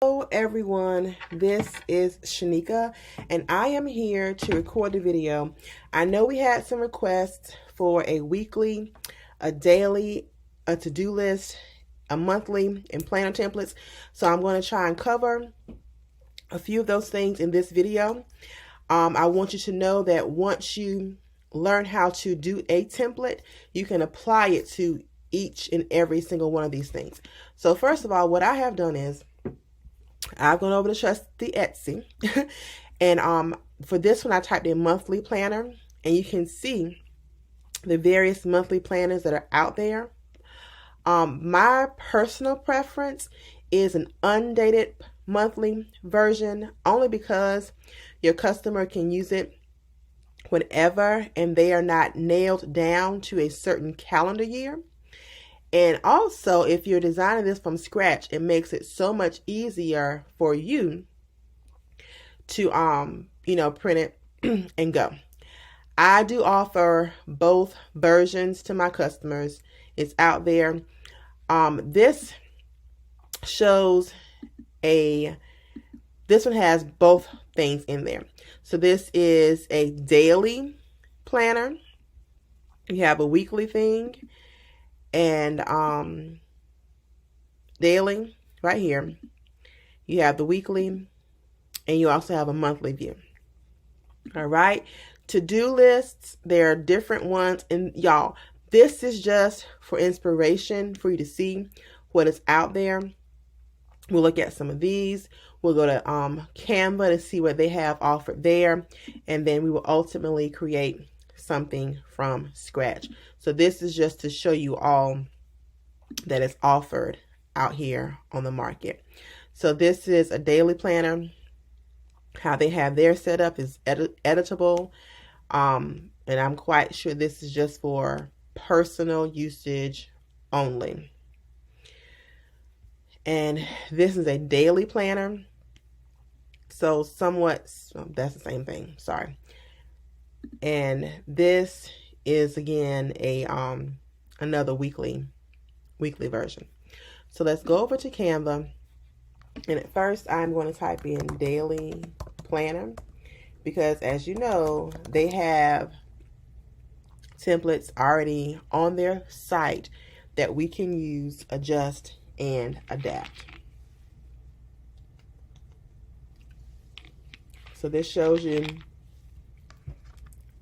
Hello everyone, this is Shanika and I am here to record the video. I know we had some requests for a weekly, a daily, a to-do list, a monthly, and planner templates. So I'm going to try and cover a few of those things in this video. I want you to know that once you learn how to do a template, you can apply it to each and every single one of these things. So first of all, what I have done is I've gone over to Trusty Etsy and for this one I typed in monthly planner, and you can see the various monthly planners that are out there. My personal preference is an undated monthly version, only because your customer can use it whenever and they are not nailed down to a certain calendar year. And also, if you're designing this from scratch, it makes it so much easier for you to print it and go. I do offer both versions to my customers. It's out there. This one has both things in there. So this is a daily planner. You have a weekly thing and daily right here. You have the weekly and you also have a monthly view. All right. To-do lists, there are different ones, and y'all, this is just for inspiration for you to see what is out there. We'll look at some of these. We'll go to Canva to see what they have offered there, and then we will ultimately create something from scratch. So this is just to show you all that is offered out here on the market. So this is a daily planner. How they have their setup is editable, and I'm quite sure this is just for personal usage only. And this is a daily planner, so that's the same thing, sorry. And this is again a another weekly version. So let's go over to Canva, and at first I'm going to type in daily planner, because as you know, they have templates already on their site that we can use, adjust, and adapt. So this shows you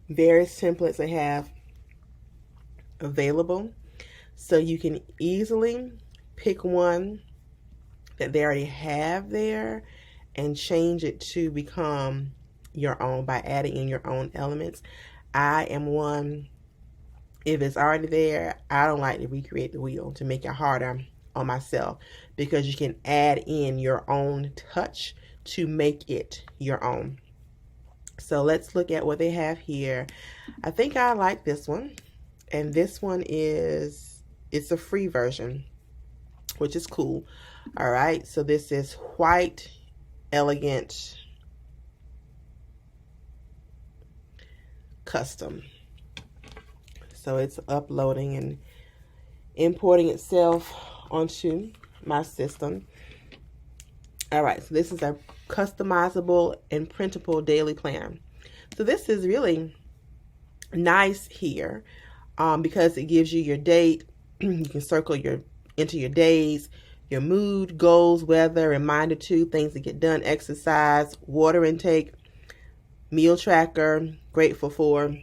various templates they have available, so you can easily pick one that they already have there and change it to become your own by adding in your own elements. I am one, if it's already there, I don't like to recreate the wheel to make it harder on myself, because you can add in your own touch to make it your own. So let's look at what they have here. I think I like this one, and this one it's a free version, which is cool. All right, so this is White Elegant Custom. So it's uploading and importing itself onto my system. All right, so this is a customizable and printable daily planner. So this is really nice here because it gives you your date. You can enter your days, your mood, goals, weather, reminder to, things to get done, exercise, water intake, meal tracker, grateful for,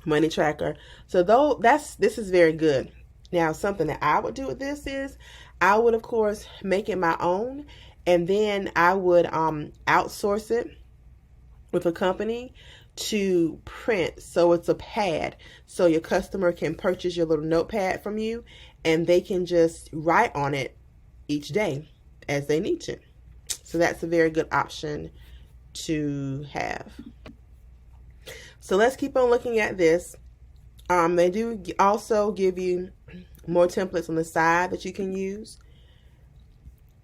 money tracker. So this is very good. Now, something that I would do with this is I would, of course, make it my own, and then I would outsource it with a company to print. So it's a pad, so your customer can purchase your little notepad from you, and they can just write on it each day as they need to. So that's a very good option to have. So let's keep on looking at this. They do also give you more templates on the side that you can use,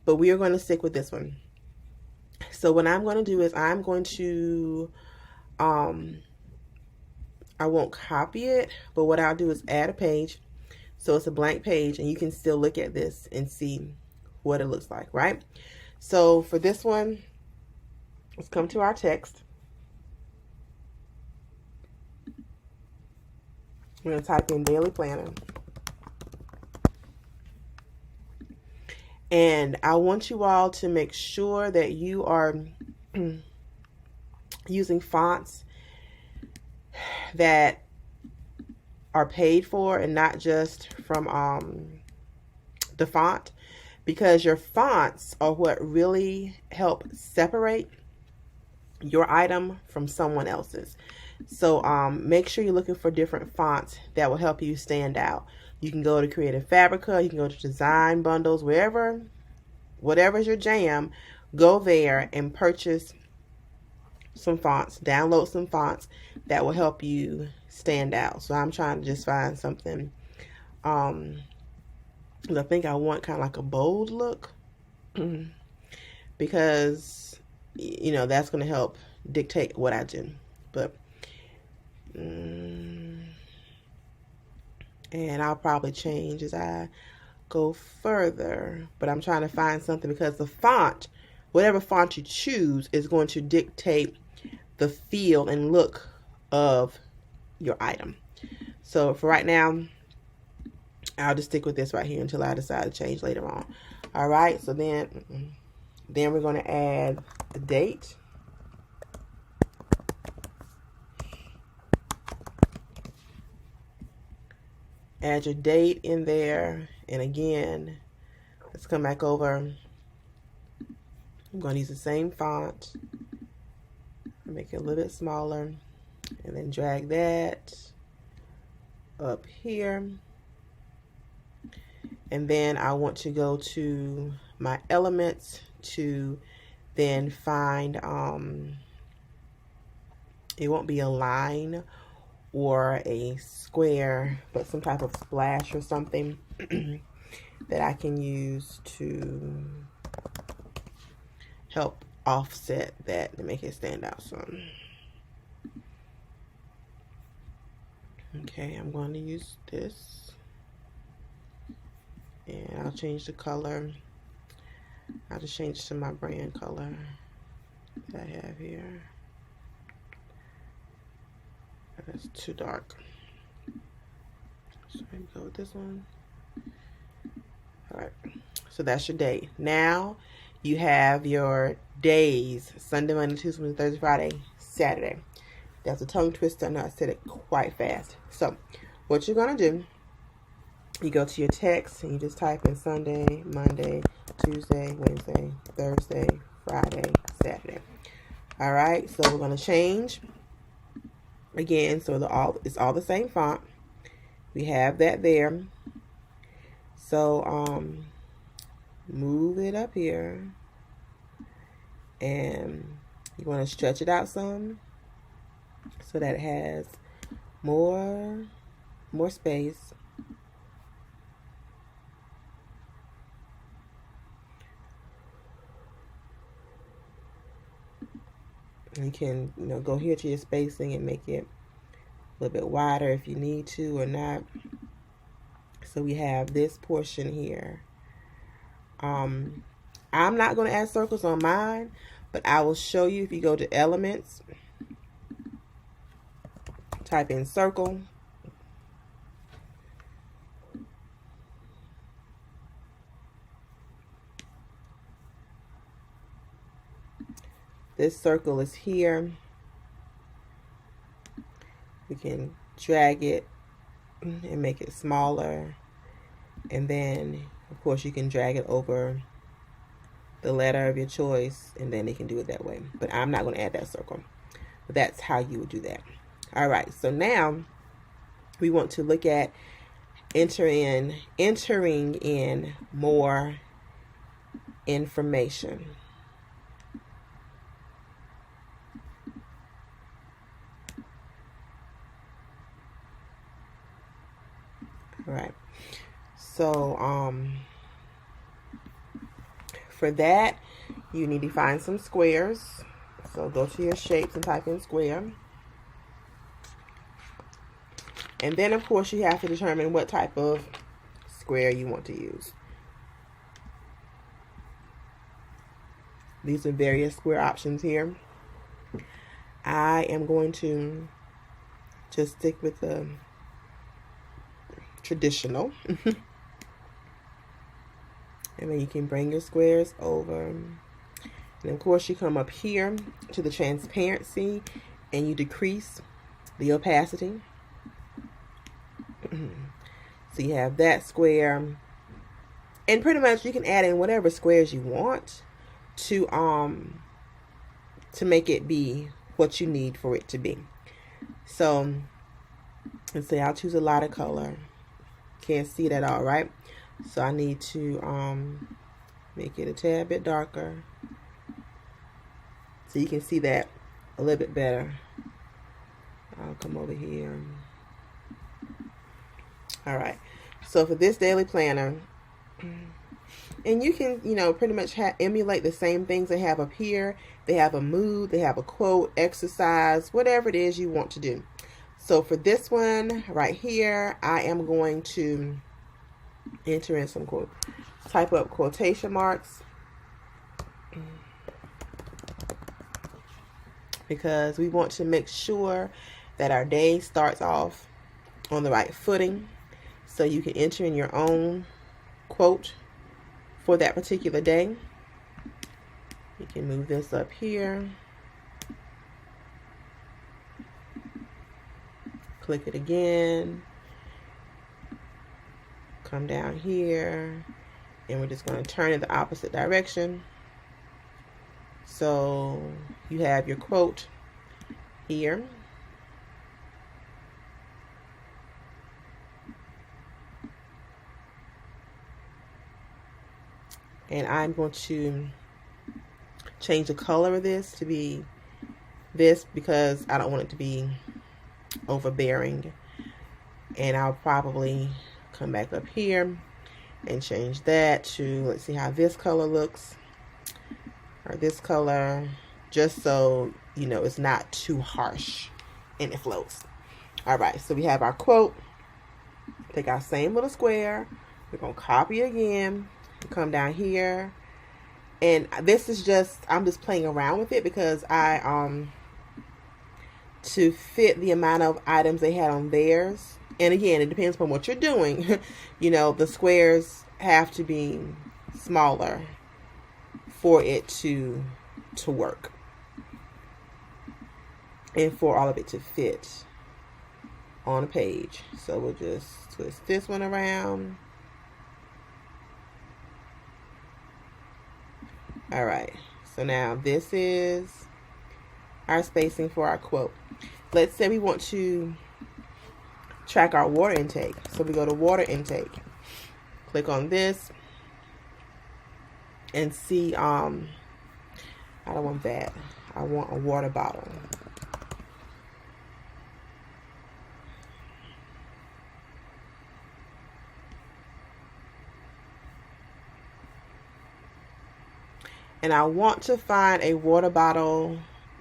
but we are going to stick with this one. So what I'm going to do is I'm going to I won't copy it, but what I'll do is add a page. So it's a blank page, and you can still look at this and see what it looks like, right? So for this one, let's come to our text. We're going to type in Daily Planner. And I want you all to make sure that you are using fonts that are paid for and not just from the font, because your fonts are what really help separate your item from someone else's. So make sure you're looking for different fonts that will help you stand out. You can go to Creative Fabrica, you can go to Design Bundles, whatever's your jam, go there and purchase some fonts, download some fonts that will help you stand out. So I'm trying to just find something. I think I want kind of like a bold look because, you know, that's going to help dictate what I do. But, and I'll probably change as I go further. But I'm trying to find something because the font, whatever font you choose, is going to dictate the feel and look of your item. So for right now, I'll just stick with this right here until I decide to change later on. All right, so then we're going to add the date. Add your date in there. And again, let's come back over. I'm going to use the same font. Make it a little bit smaller. And then drag that up here. And then I want to go to my elements to then find, it won't be a line or a square, but some type of splash or something that I can use to help offset that and make it stand out some. Okay, I'm going to use this. And I'll change the color. I'll just change to my brand color that I have here. That's too dark. So I can go with this one. Alright, so that's your day. Now you have your days: Sunday, Monday, Tuesday, Wednesday, Thursday, Friday, Saturday. That's a tongue twister. I know I said it quite fast. So what you're going to do, you go to your text and you just type in Sunday, Monday, Tuesday, Wednesday, Thursday, Friday, Saturday. All right, so we're going to change again. So it's all the same font. We have that there. So move it up here, and you want to stretch it out some so that it has more space. You can, go here to your spacing and make it a little bit wider if you need to or not. So we have this portion here. I'm not going to add circles on mine, but I will show you. If you go to Elements, type in circle. This circle is here. We can drag it and make it smaller. And then, of course, you can drag it over the letter of your choice, and then they can do it that way. But I'm not going to add that circle. But that's how you would do that. All right, so now we want to look at entering in more information. All right, so for that, you need to find some squares. So go to your shapes and type in square. And then, of course, you have to determine what type of square you want to use. These are various square options here. I am going to just stick with the traditional. And then you can bring your squares over. And of course you come up here to the transparency and you decrease the opacity. So you have that square. And pretty much you can add in whatever squares you want to make it be what you need for it to be. So let's say I'll choose a lighter color. Can't see that all right. So I need to make it a tad bit darker so you can see that a little bit better. I'll come over here. All right. So for this daily planner, and you can, you know, pretty much emulate the same things they have up here. They have a mood, they have a quote, exercise, whatever it is you want to do. So for this one right here, I am going to enter in some quote, type up quotation marks, because we want to make sure that our day starts off on the right footing. So you can enter in your own quote for that particular day. You can move this up here. Click it again. Come down here. And we're just going to turn in the opposite direction. So you have your quote here. And I'm going to change the color of this to be this because I don't want it to be overbearing. And I'll probably come back up here and change that to, let's see how this color looks, or this color, just so you know it's not too harsh and it floats. All right, so we have our quote. Take our same little square. We're going to copy it again. Come down here. And this is just, I'm just playing around with it because I, to fit the amount of items they had on theirs. And again, it depends upon what you're doing. You know, the squares have to be smaller for it to work. And for all of it to fit on a page. So we'll just twist this one around. All right, so now this is our spacing for our quote. Let's say we want to track our water intake. So we go to water intake. Click on this and see, I don't want that. I want a water bottle. And I want to find a water bottle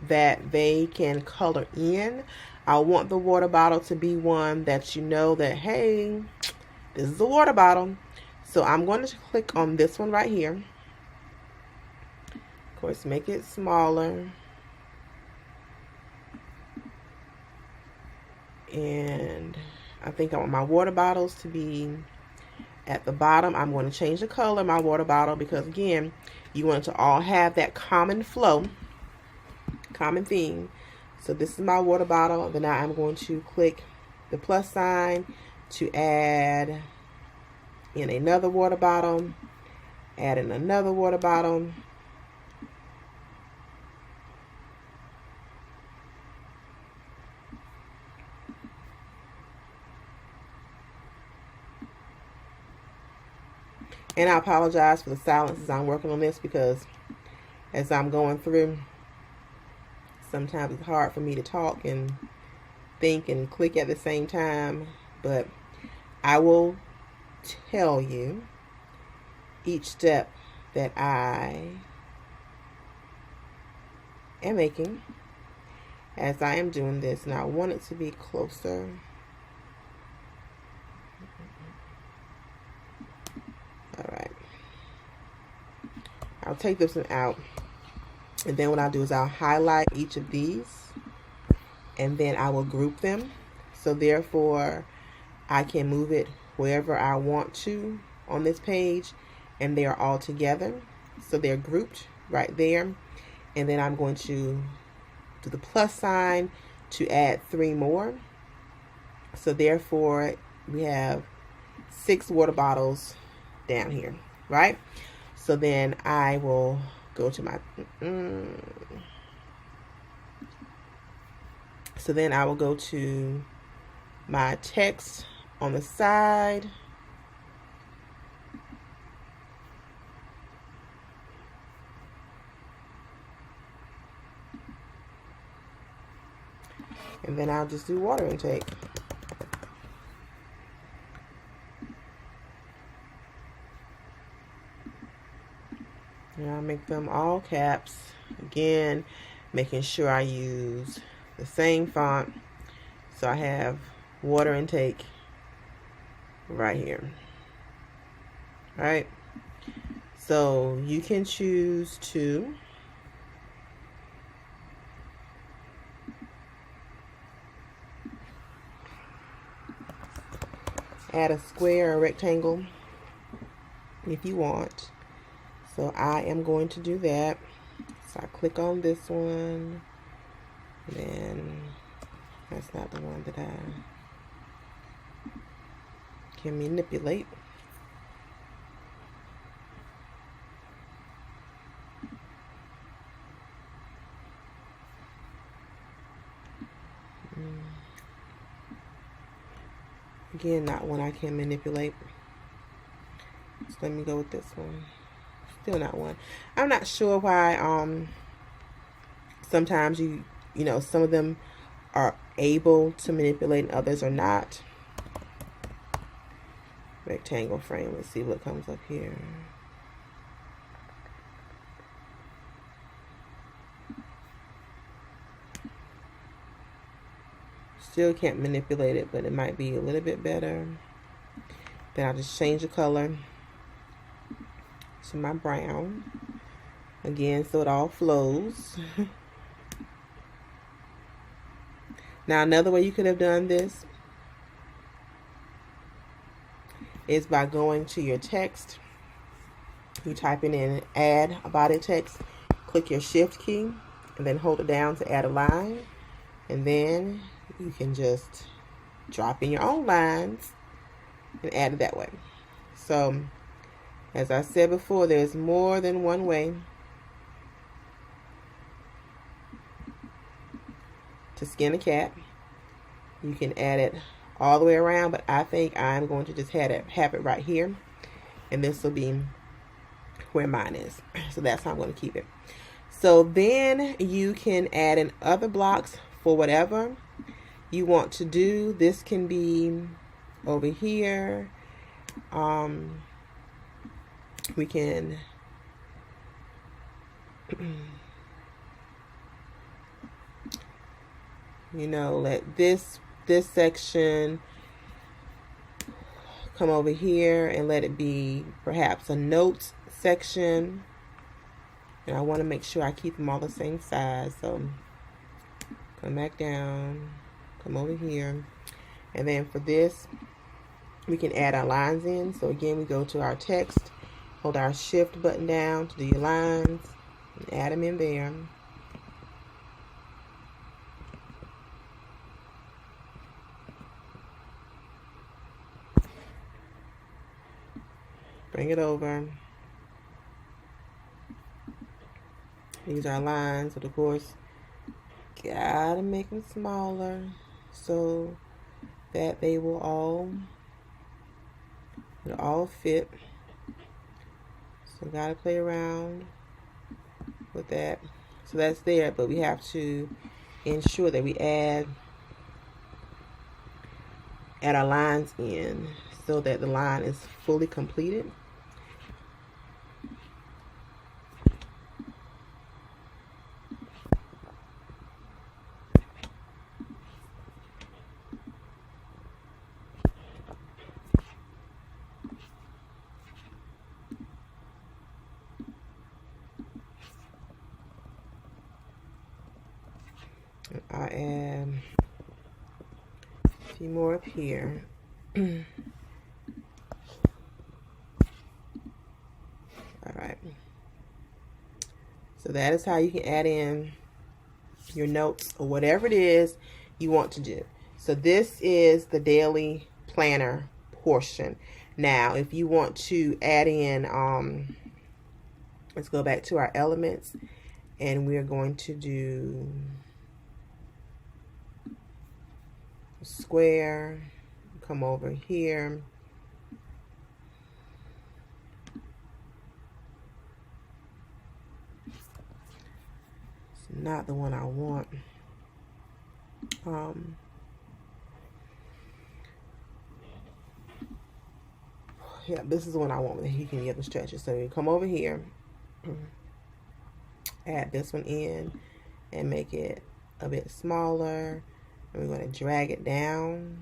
that they can color in. I want the water bottle to be one that you know that, hey, this is a water bottle. So I'm going to click on this one right here. Of course, make it smaller. And I think I want my water bottles to be at the bottom. I'm going to change the color of my water bottle because, again, you want it to all have that common flow, common theme. So this is my water bottle. Then now I'm going to click the plus sign to add in another water bottle, add in another water bottle. And I apologize for the silence as I'm working on this because as I'm going through, sometimes it's hard for me to talk and think and click at the same time. But I will tell you each step that I am making as I am doing this. And I want it to be closer. All right. I'll take this one out And then what I'll do is I'll highlight each of these, and then I will group them. So therefore, I can move it wherever I want to on this page, and they are all together. So they're grouped right there. And then I'm going to do the plus sign to add 3 more. So therefore, we have 6 water bottles down here, right? So then I will go to my, so then I will go to my text on the side. And then I'll just do water intake. And I'll make them all caps. Again, making sure I use the same font. So I have water intake right here. All right. So you can choose to add a square or rectangle if you want. So I am going to do that. So I click on this one, and then that's not the one that I can manipulate. Again, not one I can manipulate. So let me go with this one. Still not one. I'm not sure why sometimes you know, some of them are able to manipulate and others are not. Rectangle frame. Let's see what comes up here. Still can't manipulate it, but it might be a little bit better. Then I'll just change the color to my brown. Again, so it all flows. Now, another way you could have done this is by going to your text. You type in add a body text, click your shift key, and then hold it down to add a line. And then you can just drop in your own lines and add it that way. So, as I said before, there's more than one way to skin a cat. You can add it all the way around, but I think I'm going to just have it right here, and this will be where mine is. So that's how I'm going to keep it. So then you can add in other blocks for whatever you want to do. This can be over here. We can you know, let this section come over here and let it be perhaps a notes section. And I want to make sure I keep them all the same size. So come back down, come over here. And then for this, we can add our lines in. So again, we go to our text, hold our shift button down to do your lines, and add them in there. Bring it over. These are lines, but of course, gotta make them smaller so that they will all fit. So gotta play around with that. So that's there, but we have to ensure that we add our lines in so that the line is fully completed. I'll add a few more up here. All right. So that is how you can add in your notes or whatever it is you want to do. So this is the daily planner portion. Now, if you want to add in, let's go back to our elements, and we're going to do square, come over here. It's not the one I want. Yeah, this is the one I want. You can get the stretches. So you come over here, add this one in, and make it a bit smaller. And we're going to drag it down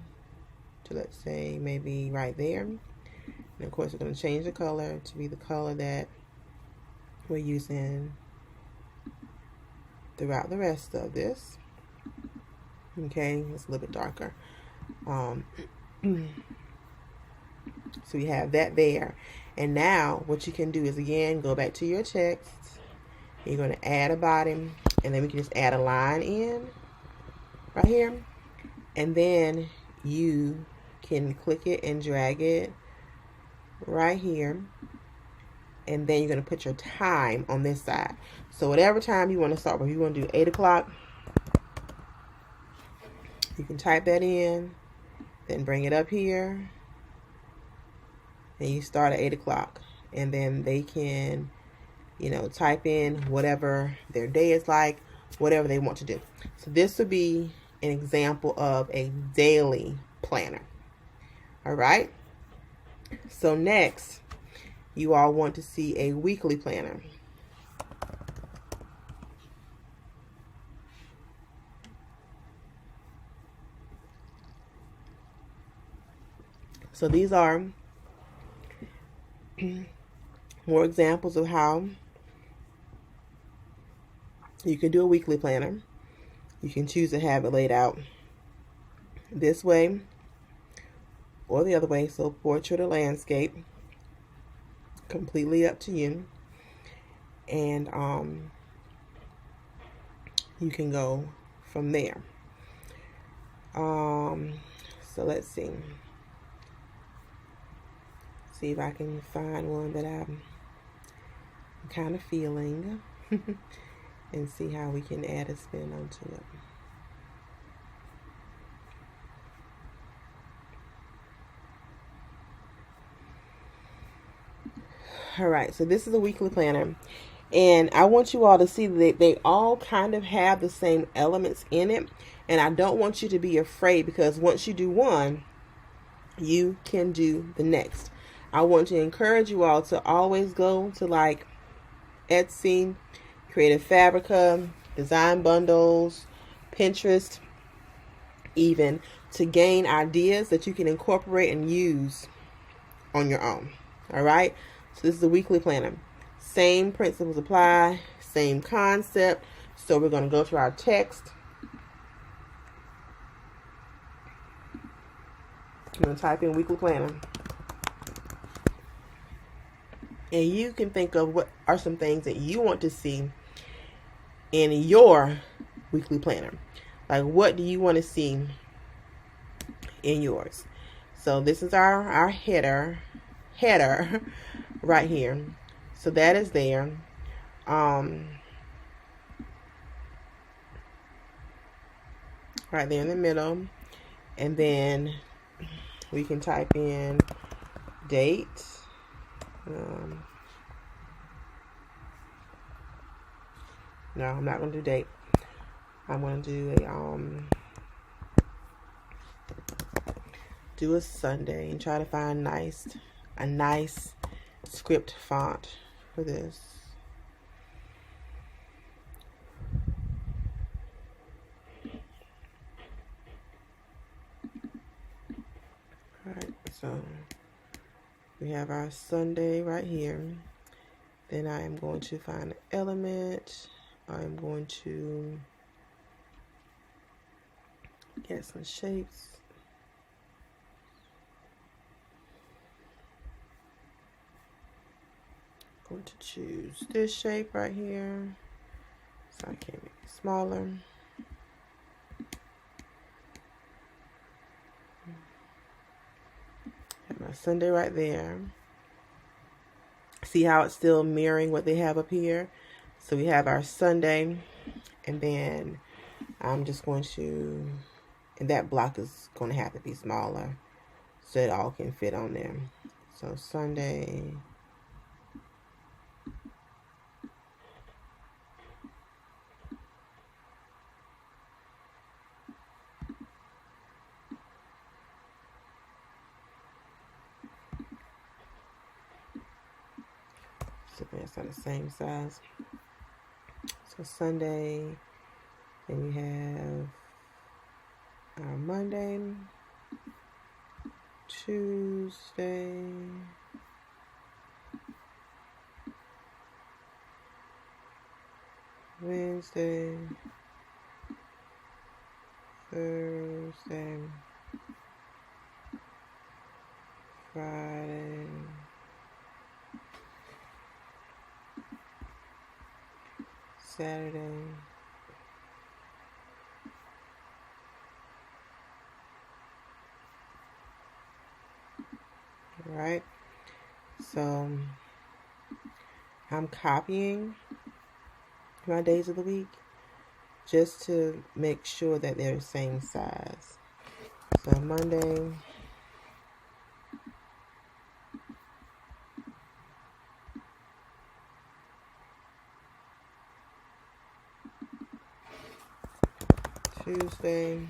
to, let's say, maybe right there. And of course, we're going to change the color to be the color that we're using throughout the rest of this. Okay, it's a little bit darker. So we have that there. And now what you can do is, again, go back to your text. You're going to add a body, and then we can just add a line in right here. And then you can click it and drag it right here. And then you're going to put your time on this side. So whatever time you want to start with, you want to do 8 o'clock, you can type that in, then bring it up here, and you start at 8 o'clock. And then they can, you know, type in whatever their day is like, whatever they want to do. So this would be an example of a daily planner. All right. So next, you all want to see a weekly planner. So these are more examples of how you can do a weekly planner. You can choose to have it laid out this way or the other way. So portrait or landscape, completely up to you. And you can go from there. So let's see. See if I can find one that I'm kind of feeling and see how we can add a spin onto it. All right, so this is a weekly planner, and I want you all to see that they all kind of have the same elements in it, and I don't want you to be afraid, because once you do one, you can do the next. I want to encourage you all to always go to like Etsy, Creative Fabrica, Design Bundles, Pinterest, even, to gain ideas that you can incorporate and use on your own. All right. So this is a weekly planner. Same principles apply, same concept. So we're going to go to our text. I'm going to type in weekly planner. And you can think of what are some things that you want to see in your weekly planner. Like, what do you want to see in yours? So this is our header right here. So that is there. Right there in the middle. And then we can type in date. No, I'm not going to do date. I'm going to do a Sunday and try to find a nice script font for this. All right, so we have our Sunday right here. Then I am going to find an element. I'm going to Get some shapes. I'm going to choose this shape right here, so I can make it smaller. Have my Sunday right there. See how it's still mirroring what they have up here? So we have our Sunday, and then I'm just going to, and that block is going to have to be smaller so it all can fit on there. So Sunday. So that's on the same size. So Sunday, then we have our Monday, Tuesday, Wednesday, Thursday, Friday, Saturday, all right? So I'm copying my days of the week just to make sure that they're the same size. So Monday, Tuesday,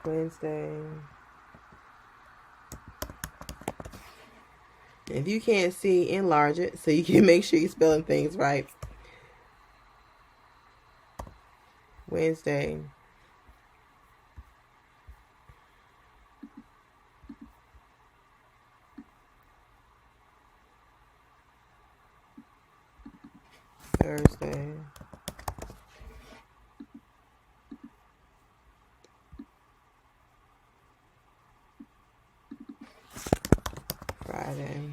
Wednesday. If you can't see, enlarge it so you can make sure you're spelling things right. Wednesday, Thursday, Friday,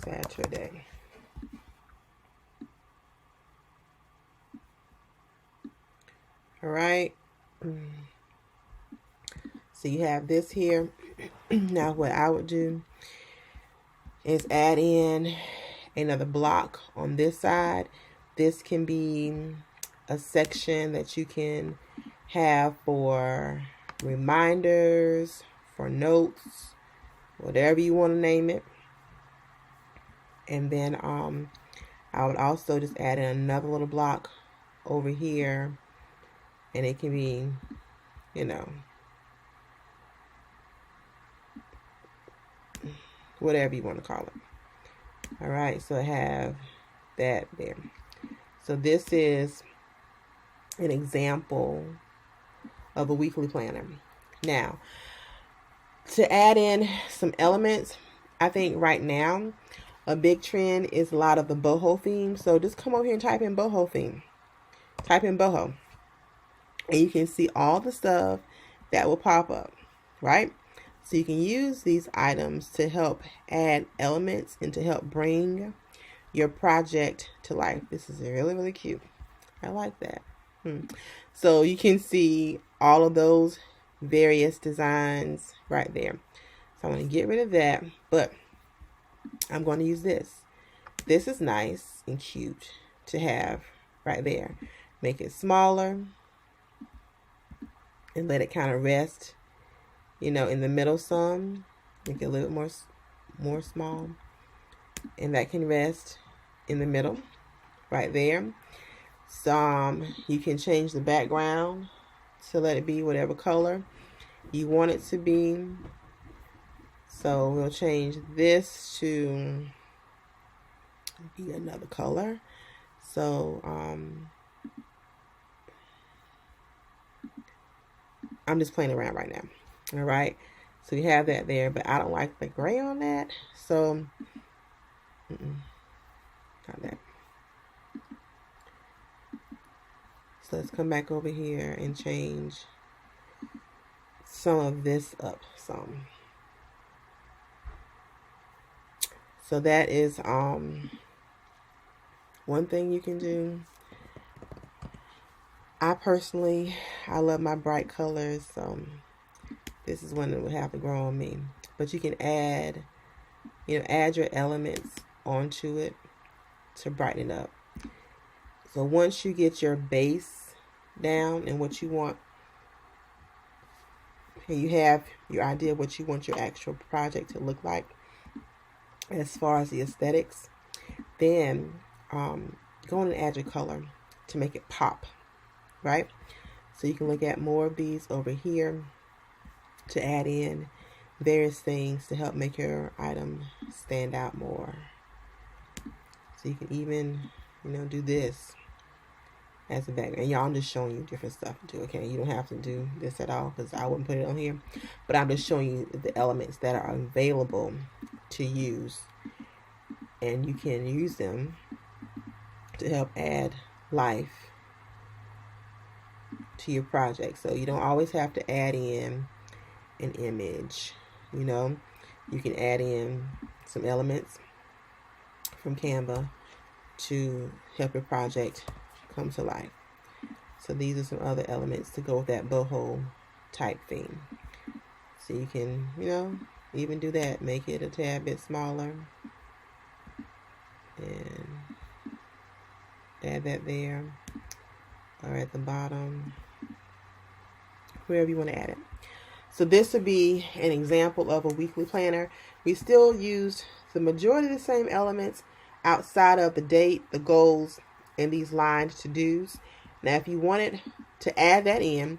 Saturday. All right. So you have this here. Now what I would do is add in another block on this side. This can be a section that you can have for reminders, for notes, whatever you want to name it. And then I would also just add in another little block over here, and it can be, you know, whatever you want to call it. All right, so I have that there. So this is an example of a weekly planner. Now, to add in some elements, I think right now a big trend is a lot of the boho theme. So just come over here and type in boho theme. Type in boho. And you can see all the stuff that will pop up, right? So you can use these items to help add elements and to help bring your project to life. This is really, really cute. I like that. So you can see all of those various designs right there. So I'm going to get rid of that, but I'm going to use this. This is nice and cute to have right there. Make it smaller and let it kind of rest, you know, in the middle some. Make it a little bit more small. And that can rest in the middle right there. So you can change the background to let it be whatever color you want it to be. So we'll change this to Get another color. So I'm just playing around right now. All right. So you have that there, but I don't like the gray on that. So not that. So let's come back over here and change some of this up some. So that is one thing you can do. I love my bright colors, so this is one that would have to grow on me. But you can add your elements onto it to brighten it up. So once you get your base down and what you want, and you have your idea of what you want your actual project to look like as far as the aesthetics, then go on and add your color to make it pop, right? So you can look at more of these over here to add in various things to help make your item stand out more. So you can even, do this as a background. Y'all, I'm just showing you different stuff to do, okay? You don't have to do this at all because I wouldn't put it on here. But I'm just showing you the elements that are available to use. And you can use them to help add life to your project. So you don't always have to add in an image. You can add in some elements from Canva to help your project come to life. So these are some other elements to go with that boho type theme. So you can, even do that. Make it a tad bit smaller. And add that there. Or at the bottom. Wherever you want to add it. So this would be an example of a weekly planner. We still used the majority of the same elements outside of the date, the goals, and these lined to-dos. Now, if you wanted to add that in,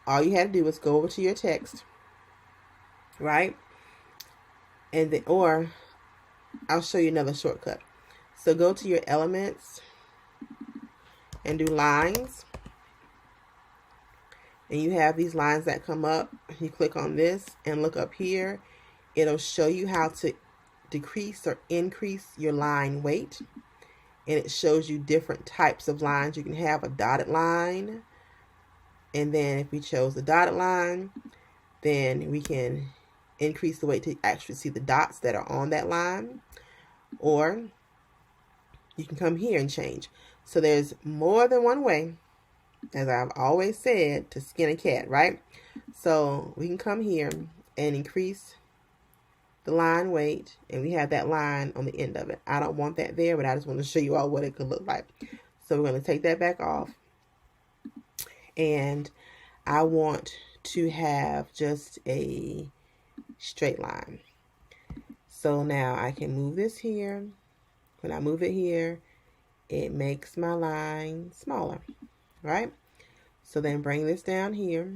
all you had to do was go over to your text, right? And then, or I'll show you another shortcut. So go to your elements and do lines. And you have these lines that come up. You click on this and look up here. It'll show you how to decrease or increase your line weight. And it shows you different types of lines. You can have a dotted line. And then if we chose the dotted line, then we can increase the weight to actually see the dots that are on that line. Or you can come here and change. So there's more than one way, as I've always said, to skin a cat, right? So we can come here and increase the line weight, and we have that line on the end of it. I don't want that there, but I just want to show you all what it could look like. So we're going to take that back off, and I want to have just a straight line. So now I can move this here. When I move it here, it makes my line smaller, right? So then bring this down here,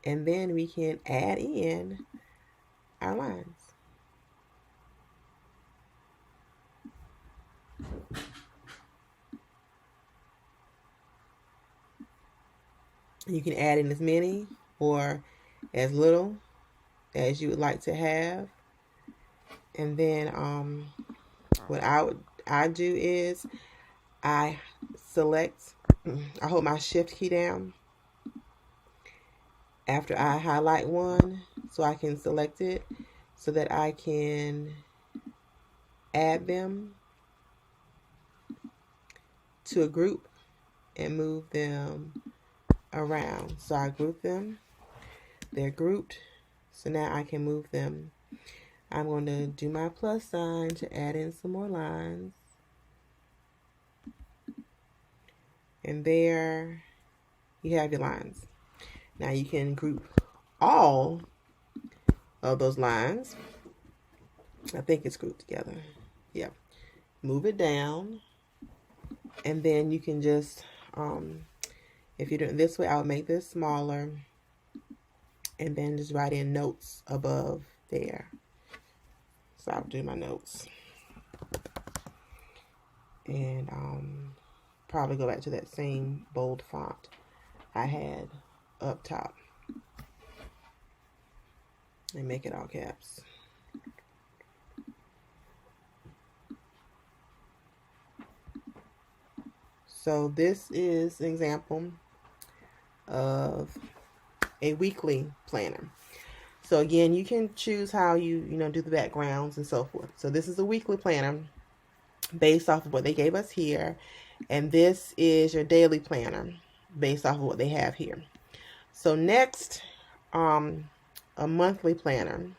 and then we can add in our lines. You can add in as many or as little as you would like to have. And then what I do is I hold my shift key down after I highlight one so I can select it so that I can add them to a group and move them around. So I group them. They're grouped. So now I can move them. I'm going to do my plus sign to add in some more lines. And there you have your lines. Now you can group all of those lines. I think it's grouped together. Yeah. Move it down. And then you can just, if you're doing it this way, I would make this smaller. And then just write in notes above there. So I'll do my notes. and probably go back to that same bold font I had up top and make it all caps. So this is an example of a weekly planner. So again, you can choose how you do the backgrounds and so forth. So this is a weekly planner based off of what they gave us here. And this is your daily planner based off of what they have here. So next, a monthly planner.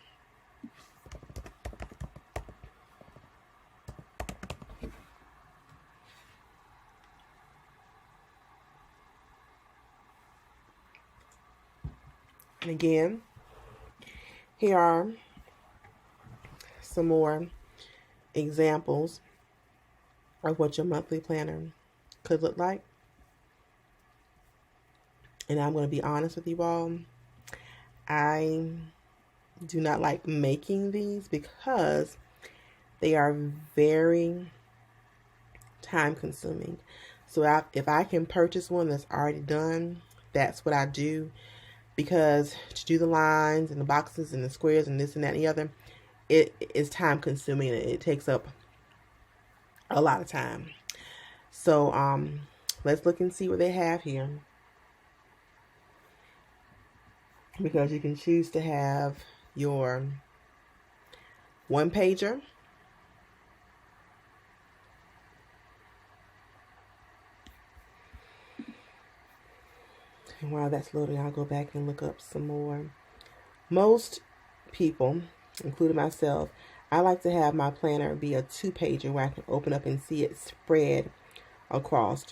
And again, here are some more examples of what your monthly planner could look like. And I'm going to be honest with you all. I do not like making these because they are very time consuming. So if I can purchase one that's already done, that's what I do. Because to do the lines and the boxes and the squares and this and that and the other, it is time consuming and it takes up a lot of time. So let's look and see what they have here. Because you can choose to have your one pager, and while that's loading, I'll go back and look up some more. Most people, including myself, I like to have my planner be a 2-pager where I can open up and see it spread across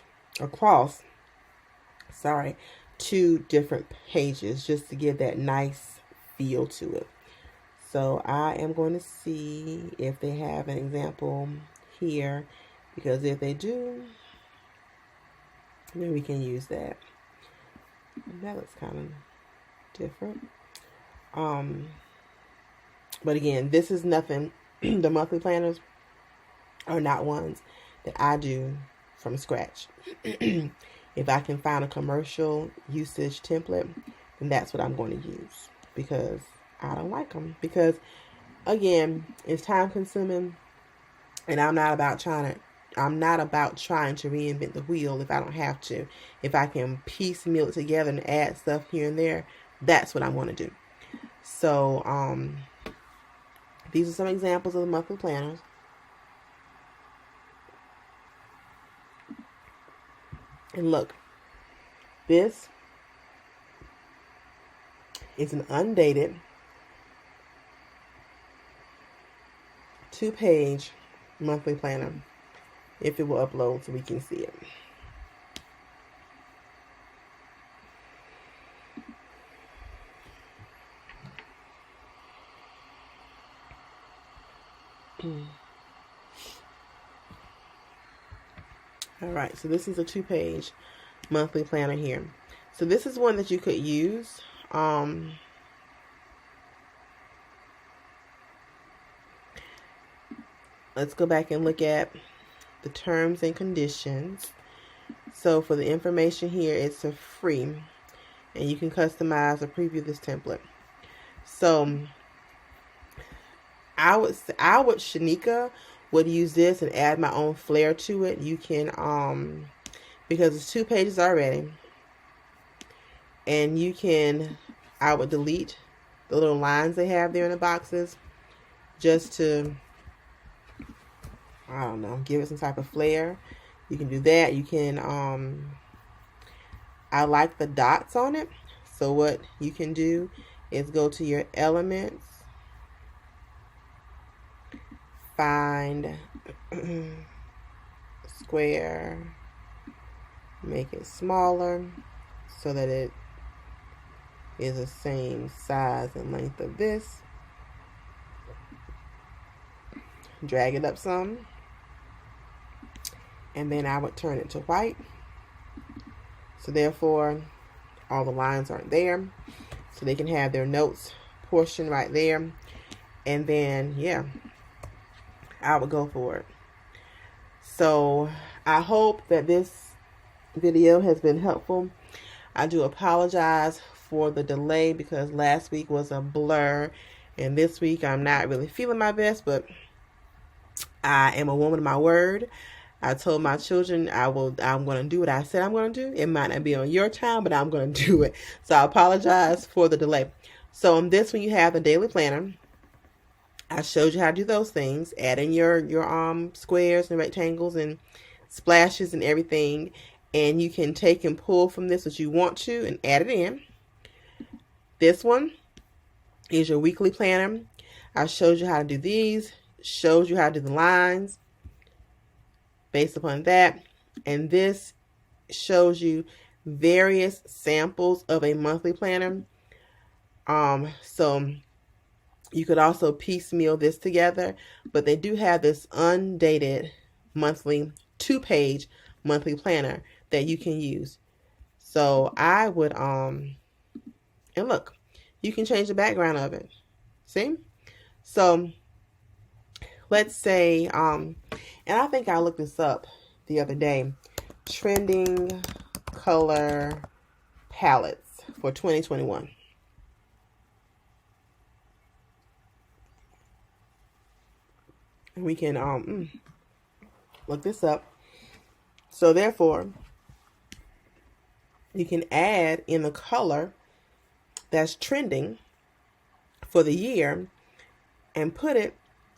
2 different pages, just to give that nice feel to it. So I am going to see if they have an example here, because if they do, then we can use that. That looks kind of different. But again, this is nothing. The monthly planners are not ones that I do from scratch. If I can find a commercial usage template, then that's what I'm going to use, because I don't like them. Because again, it's time consuming, and I'm not about trying to reinvent the wheel if I don't have to. If I can piecemeal it together and add stuff here and there, that's what I want to do. So these are some examples of the monthly planners. And look, this is an undated 2-page monthly planner, if it will upload so we can see it. All right, so this is a 2-page monthly planner here. So this is one that you could use. Let's go back and look at the terms and conditions. So for the information here, it's a free, and you can customize or preview this template. So Shanika would use this and add my own flair to it. You can, because it's 2 pages already, and I would delete the little lines they have there in the boxes just to, I don't know, give it some type of flair. You can do that. You can, I like the dots on it. So what you can do is go to your elements, find square, make it smaller so that it is the same size and length of this. Drag it up some, and then I would turn it to white. So therefore, all the lines aren't there. So they can have their notes portion right there. And then, yeah, I would go for it. So I hope that this video has been helpful. I do apologize for the delay because last week was a blur, and this week I'm not really feeling my best, but I am a woman of my word. I told my children I'm going to do what I said I'm going to do. It might not be on your time, but I'm going to do it. So I apologize for the delay. So on this one, you have the daily planner. I showed you how to do those things. Add in your squares and rectangles and splashes and everything. And you can take and pull from this what you want to and add it in. This one is your weekly planner. I showed you how to do these. Showed you how to do the lines based upon that. And this shows you various samples of a monthly planner. So you could also piecemeal this together, but they do have this undated monthly 2-page monthly planner that you can use. So I would, and look, you can change the background of it. See? So let's say, and I think I looked this up the other day, trending color palettes for 2021. We can look this up. So therefore, you can add in the color that's trending for the year and put it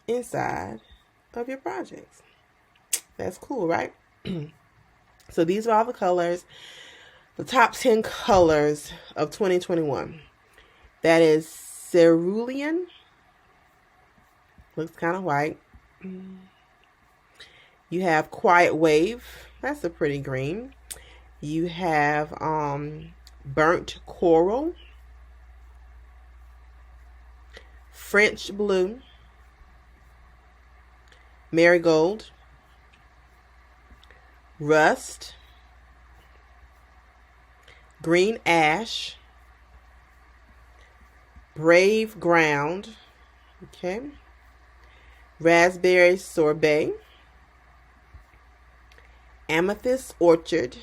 inside of your projects. That's cool, right? So these are all the colors, the top 10 colors of 2021. That is cerulean. Looks kind of white. You have quiet wave. That's a pretty green. You have burnt coral, French blue, marigold, rust, green ash, brave ground, okay, raspberry sorbet, amethyst orchard.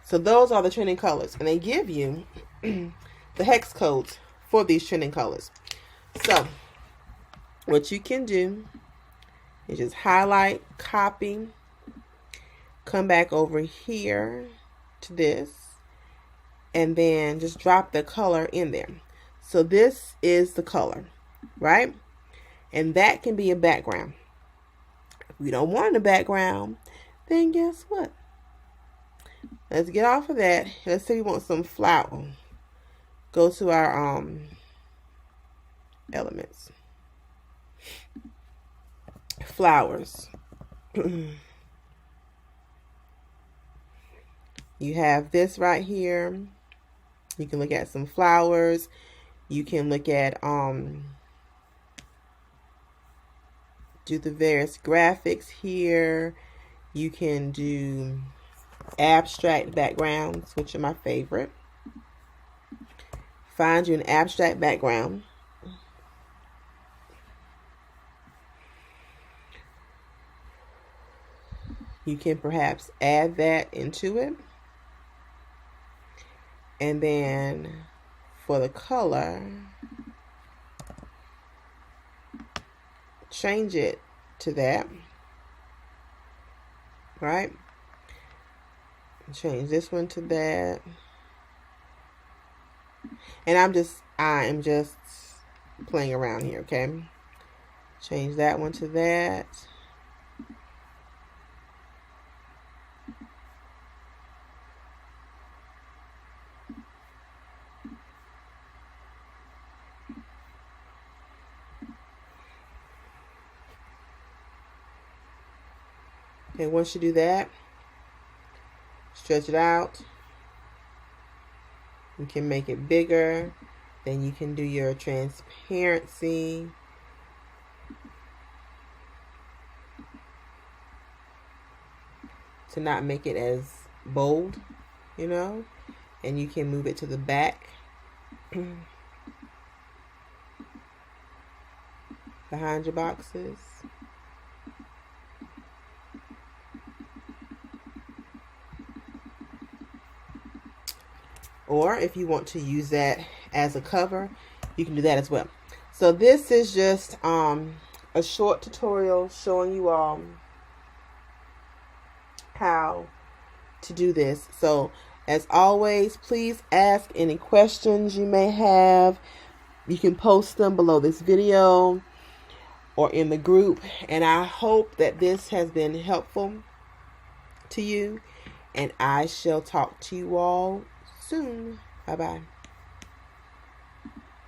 So those are the trending colors, and they give you the hex codes for these trending colors. So what you can do is just highlight, copy, come back over here to this, and then just drop the color in there. So this is the color, right? And that can be a background. If we don't want a background, then guess what? Let's get off of that. Let's say we want some flower. Go to our elements. Flowers. You have this right here. You can look at some flowers. You can look at do the various graphics here. You can do abstract backgrounds, which are my favorite. Find you an abstract background. You can perhaps add that into it. And then for the color, change it to that. Right? Change this one to that. And I am just playing around here, okay? Change that one to that. Okay, once you do that, stretch it out. You can make it bigger. Then you can do your transparency. To not make it as bold, you know. And you can move it to the back. Behind your boxes. Or if you want to use that as a cover, you can do that as well. So this is just a short tutorial showing you all how to do this. So as always, please ask any questions you may have. You can post them below this video or in the group. And I hope that this has been helpful to you. And I shall talk to you all soon. Bye-bye.